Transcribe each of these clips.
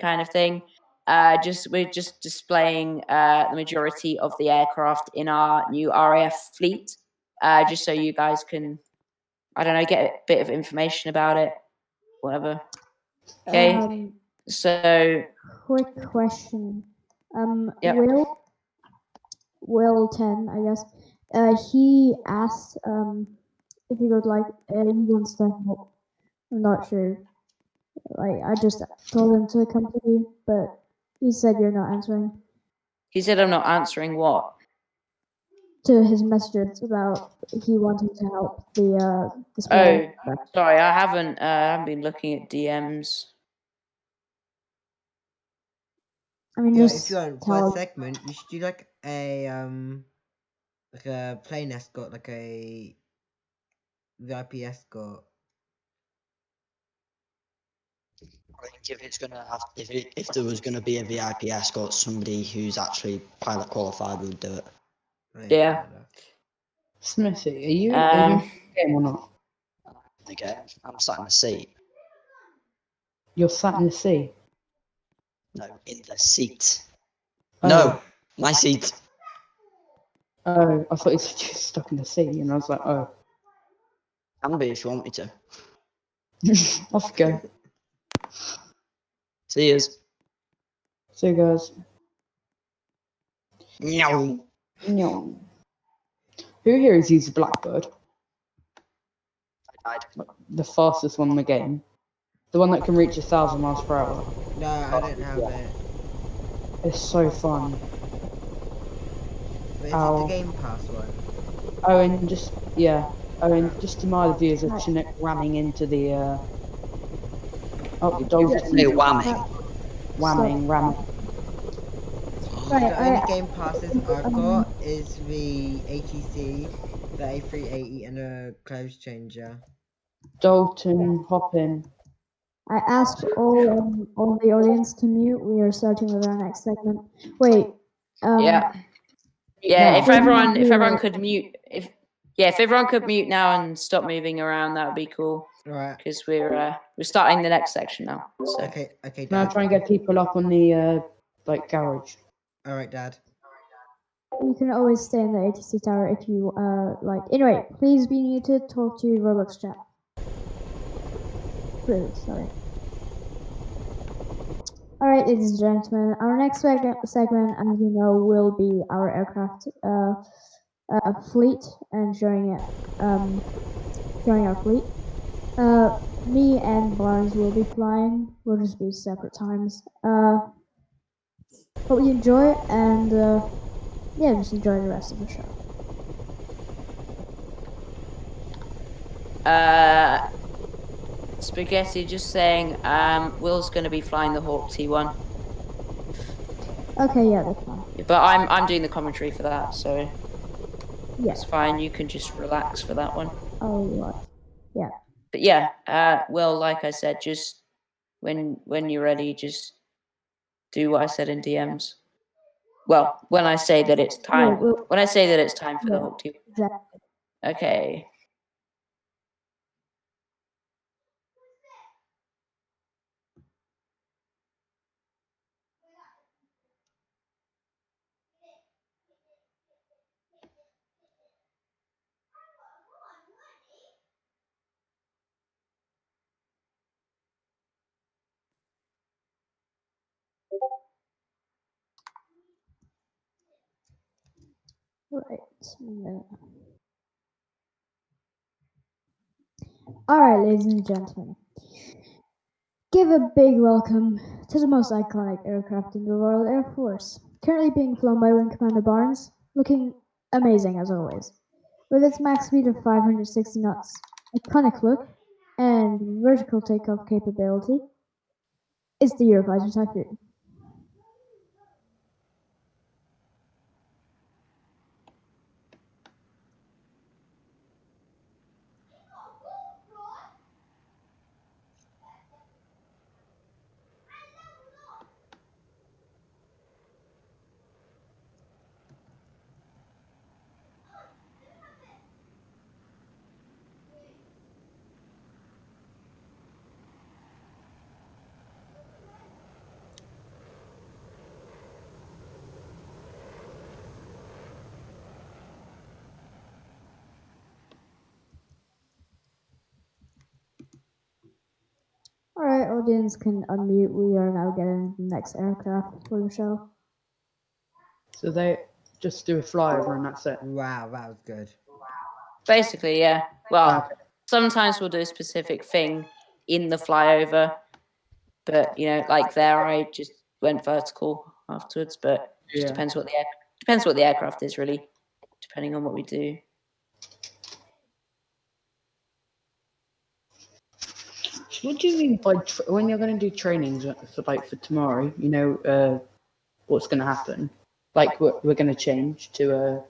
kind of thing. We're just displaying the majority of the aircraft in our new RAF fleet, just so you guys can, I don't know, get a bit of information about it, whatever. Okay, so quick question. Yep. Will 10, I guess. He asked if he would like he wants to help. I'm not sure. Like I just told him to come to you, but he said you're not answering he said I'm not answering what? to his messages about he wanting to help the display. Oh, sorry, I haven't been looking at DMs. I mean, Yeah, just if you want for a segment, you should do like a plane escort, like a VIP escort. I think if it's gonna have, if there was gonna be a VIP escort, somebody who's actually pilot qualified would do it. Yeah. Smithy, are you in the game or not? Okay, I'm sat in the seat. You're sat in the sea? No, in the seat. Oh. No, my seat. Oh, I thought you said you were stuck in the sea, and I was like, oh. Can be if you want me to. Off you go. See yous. See you guys. No. No. Who here has used a Blackbird? I died. The fastest one in the game. The one that can reach 1,000 miles per hour. No, I don't have it. It's so fun. But is it the Game Pass one? Oh, and just, yeah. Oh, and just to my viewers of Chinook ramming into the, oh, dogs. No, whamming. Ramming. The only Game Passes I've got is the ATC, the A380, and a Clothes Changer. Dalton, hop in. I asked all the audience to mute. We are starting with our next segment. Wait. Yeah. If everyone could mute, if everyone could mute now and stop moving around, that would be cool. Right. Because we're starting the next section now. So. Okay. Now Dad. try and get people up on the garage. All right, Dad. You can always stay in the ATC tower if you like. Anyway, please be muted. Talk to Roblox chat. Please, sorry. All right, ladies and gentlemen, our next segment, as you know, will be our aircraft fleet and showing our fleet. Me and Barnes will be flying. We'll just be separate times. Hope you enjoy, and just enjoy the rest of the show. Spaghetti just saying, Will's going to be flying the Hawk T1. Okay, yeah, that's fine. But I'm doing the commentary for that, so it's fine. You can just relax for that one. Oh, right. Yeah. But yeah, Will, like I said, just when you're ready, just do what I said in DMs. Well, when I say that it's time. When I say that it's time for the Hawk T1. Exactly. Okay. Right. Alright, ladies and gentlemen. Give a big welcome to the most iconic aircraft in the Royal Air Force, currently being flown by Wing Commander Barnes, looking amazing as always. With its max speed of 560 knots, iconic look, and vertical takeoff capability, it's the Eurofighter Typhoon. Alright, audience can unmute. We are now getting the next aircraft for the show. So they just do a flyover and that's it. Wow, that was good. Basically, yeah. Well, Okay. sometimes we'll do a specific thing in the flyover, but like there, I just went vertical afterwards. But it just Yeah. depends what the aircraft is, really, depending on what we do. What do you mean by when you're going to do trainings for tomorrow? What's going to happen? Like we're going to change to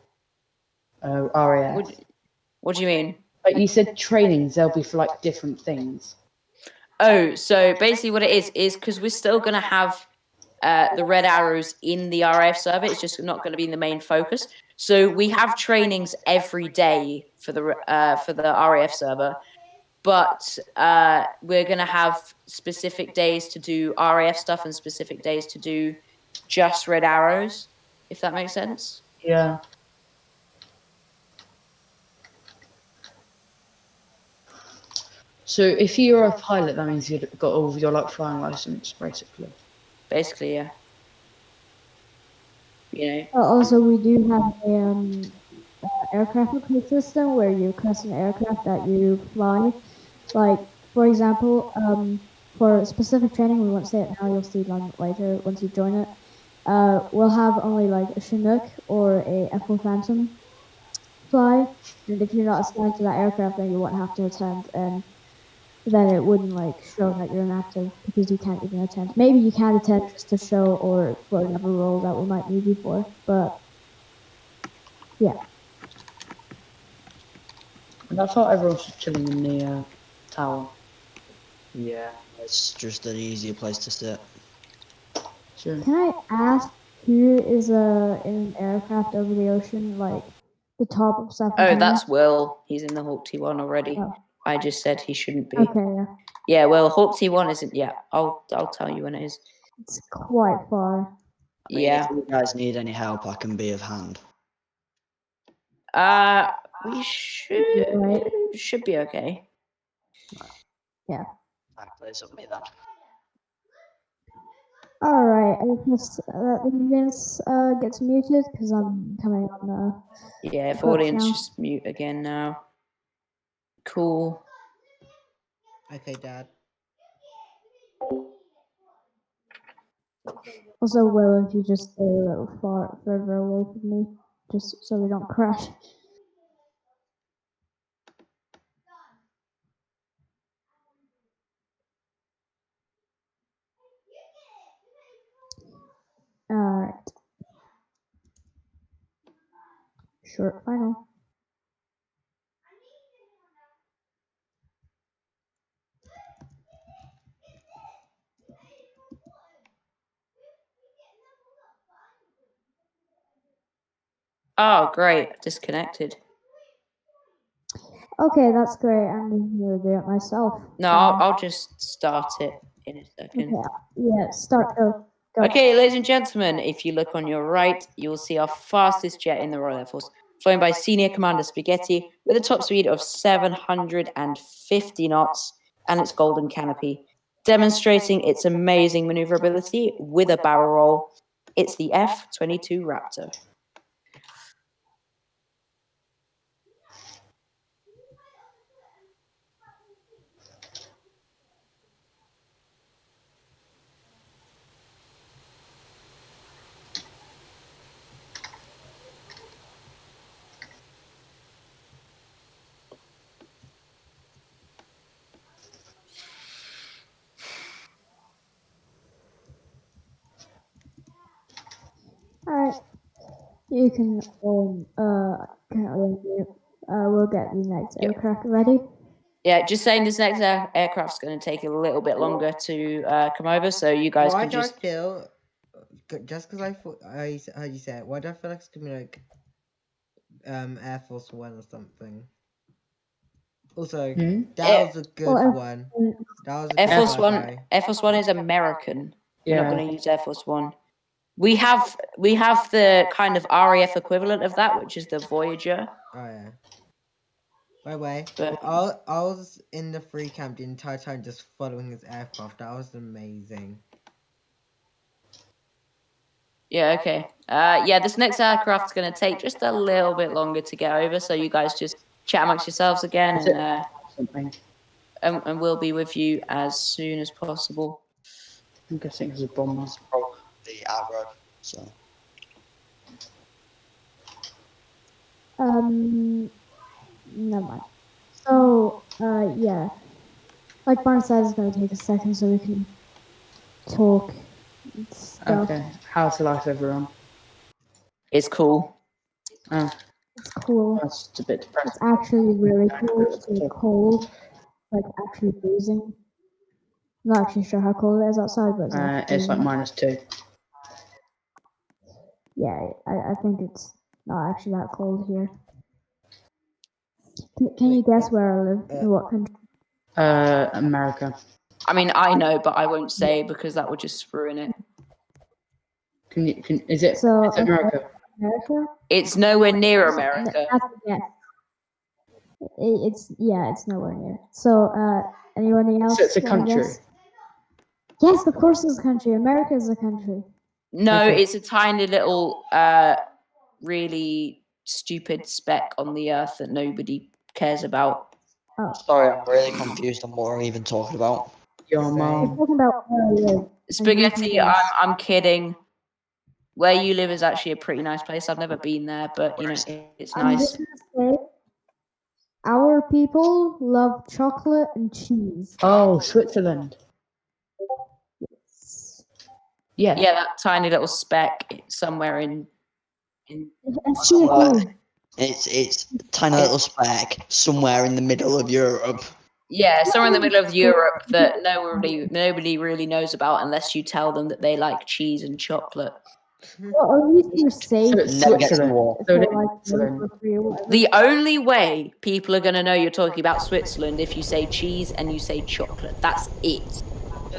a RAF. What do you mean? Like you said, trainings they'll be for like different things. Oh, so basically what it is because we're still going to have the red arrows in the RAF server. It's just not going to be the main focus. So we have trainings every day for the RAF server, but we're going to have specific days to do RAF stuff and specific days to do just red arrows, if that makes sense. Yeah. So if you're a pilot, that means you've got all of your like flying license, basically. Basically, yeah. Also, we do have a aircraft recruit system where you request an aircraft that you fly. Like, for example, for specific training, we won't say it now, you'll see it later once you join it. We'll have only like a Chinook or a F4 Phantom fly, and if you're not assigned to that aircraft, then you won't have to attend, and then it wouldn't like show that you're inactive because you can't even attend. Maybe you can attend just to show or for another role that we might need you for, but yeah. And I thought everyone's just chilling in the tower. Yeah, it's just an easier place to sit. Sure. Can I ask who is in an aircraft over the ocean, like the top of South Oh, America? that's Will. He's in the Hawk T1 already. Oh. I just said he shouldn't be. Okay, yeah. Yeah, well, Hawk T1 isn't yet. I'll tell you when it is. It's quite far. I mean, Yeah. if you guys need any help, I can be of hand. We should be okay. Yeah. That plays up me then. Alright, I guess the audience gets muted because I'm coming on Yeah, if Coach audience now. just mute again now. Cool. Okay, Dad. Also, Will, if you just stay a little further away from me, just so we don't crash. Alright. Short final. Oh, great. Disconnected. Okay, that's great. I'm going to do it myself. No, I'll just start it in a second. Okay, yeah, start. Go. Okay, ladies and gentlemen, if you look on your right, you'll see our fastest jet in the Royal Air Force, flown by Senior Commander Spaghetti with a top speed of 750 knots and its golden canopy, demonstrating its amazing maneuverability with a barrel roll. It's the F-22 Raptor. Alright. You can we'll get the next aircraft ready. Yeah, just saying this next aircraft's going to take a little bit longer to come over, so you guys Why can do I just... feel, just because I thought I heard you say it, why do I feel like it's gonna be like Air Force One or something? Also, that was a good one. That was a Air good Force one. One. Air Force One is American. We're Yeah. not going to use Air Force One. We have the kind of RAF equivalent of that, which is the Voyager. Oh yeah. By the way, But I was in the free camp the entire time just following his aircraft. That was amazing. yeah, okay. Yeah, this next aircraft's going to take just a little bit longer to get over, so you guys just chat amongst yourselves again, Something. and we'll be with you as soon as possible. I'm guessing it's a bomber. It's probably the Arrow. So Never mind. So, yeah. Like Barnes said, it's gonna take a second so we can talk and stuff. Okay. How's life, everyone? It's cool. Oh, It's cool. that's just a bit depressing. It's actually really cool. It's cold. Like, actually freezing. I'm not actually sure how cold it is outside, but It's like -2. Yeah, I think it's not actually that cold here. Can you guess where I live? In what country? America. I mean, I know, but I won't say because that would just ruin it. Is it America? America? It's nowhere near America. Yeah. It's nowhere near. So, anyone else? So it's a wanna country. guess? Yes, of course it's a country. America is a country. No, Okay. it's a tiny little, really stupid speck on the Earth that nobody cares about. Oh, sorry, I'm really confused on what we're even talking about. Your Same. we're mom. talking about where I live. Spaghetti, guess. I'm kidding. Where you live is actually a pretty nice place. I've never been there, but you know, it's I'm nice. just gonna say, our people love chocolate and cheese. Oh, Switzerland. Yeah. Yeah, that tiny little speck somewhere in And see Somewhere. It's a tiny little speck somewhere in the middle of Europe. yeah, somewhere in the middle of Europe that nobody really knows about unless you tell them that they like cheese and chocolate. Well, at least you're safe. So it's Never gets Switzerland. more. So If it's you're, like, Switzerland. for free or whatever. The only way people are going to know you're talking about Switzerland if you say cheese and you say chocolate. That's it.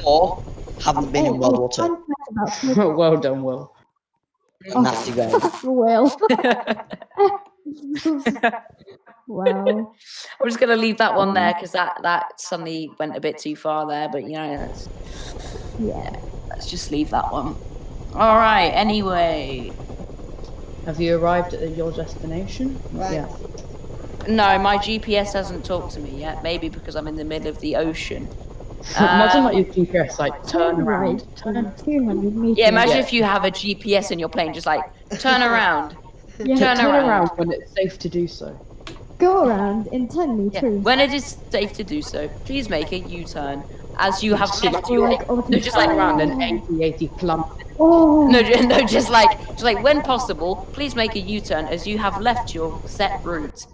Or haven't been in World War II. Fun fact about Switzerland. Well done, Will. Nasty game. Well. Wow. I'm just going to leave that one there because that suddenly went a bit too far there. But, you know, Yeah. let's just leave that one. All right. Anyway. Have you arrived at your destination? Right. Yeah. No, my GPS hasn't talked to me yet. Maybe because I'm in the middle of the ocean. Imagine like your GPS, like turn around. Turn 200 meters. Yeah, imagine if you have a GPS in your plane, just like turn around. Yeah, Turn around. when it's safe to do so. Go around in 10 Yeah. meters. When it is safe to do so, please make a U-turn as you have left Or your. like over No, just like Turn around and 80 plump. Oh. No, just like when possible, please make a U-turn as you have left your set route.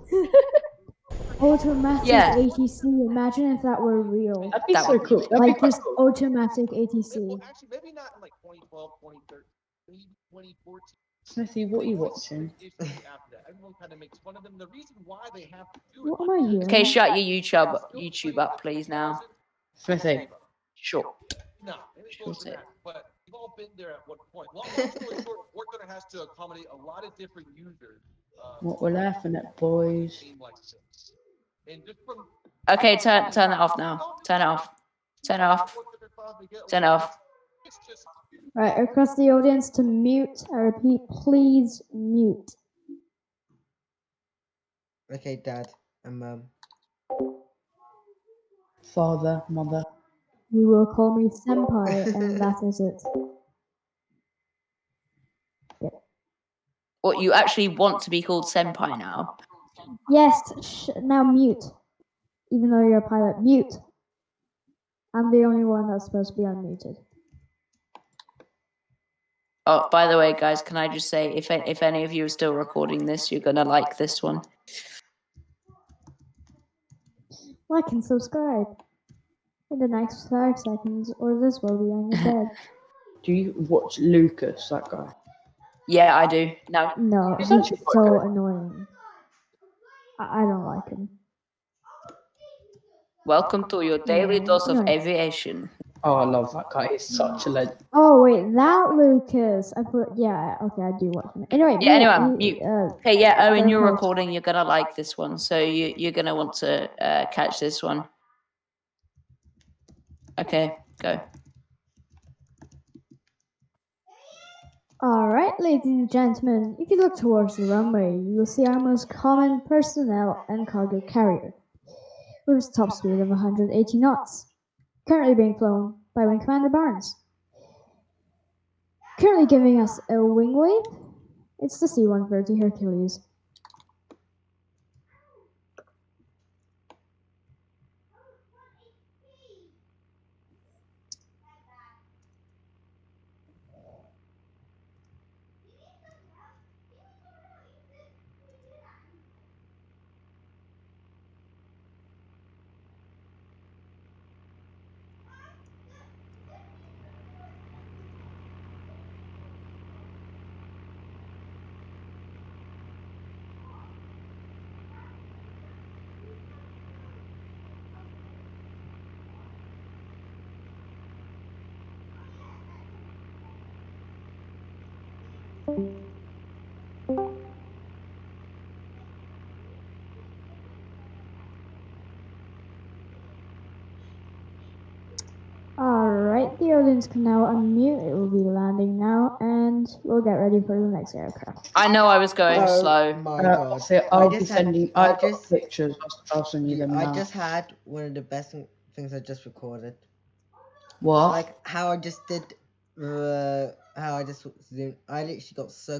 Automatic Yeah. ATC. Imagine if that were real. That'd be That so would- cool. That'd Like be quite just cool. automatic ATC. Well, actually, maybe not in like 2012, 2013, 2014. Smithy, what are you watching? After that, everyone kind of makes fun of them. The reason why they have to do What it. am I hearing? Okay, shut your YouTube up, please now. Smithy. Sure. No, it's Sure close to thing. that. But you've all been there at one point. Long story short, Workner has to accommodate a lot of different users. What we're laughing at, boys. Game like this. And just from Okay, turn it off now. Turn it off. Turn it off. Turn it off. It's just Right, I request the audience to mute. I repeat, please mute. Okay, Dad and Mum. Father, mother. You will call me senpai, and that is it. What, you actually want to be called senpai now? Yes, now mute. Even though you're a pilot, mute. I'm the only one that's supposed to be unmuted. Oh, by the way, guys, can I just say, if any of you are still recording this, you're gonna like this one. Like and subscribe. In the next 5 seconds, or this will be on your bed. Do you watch Lucas, that guy? Yeah, I do. No. No, He's he's actually quite so good. annoying. I don't like him. Welcome to your daily dose of Right. aviation. Oh, I love that guy. He's such a legend. Oh wait, that Lucas. I put yeah. Okay, I do watch him. Anyway, Yeah, anyway, mute, Okay, yeah, Owen, their you're host. recording. You're gonna like this one, so you're gonna want to catch this one. Okay, go. Alright, ladies and gentlemen, if you look towards the runway, you will see our most common personnel and cargo carrier, with its top speed of 180 knots, currently being flown by Wing Commander Barnes. Currently giving us a wing wave, it's the C-130 Hercules. Alright, the audience can now unmute. It will be landing now, and we'll get ready for the next aircraft. I know I was going Oh slow. my god. So I'll be just had- sending. I I've got just- pictures. I'll send you them I now. just had one of the best things I just recorded. What? Like how I just did, how I just zoomed. I literally got so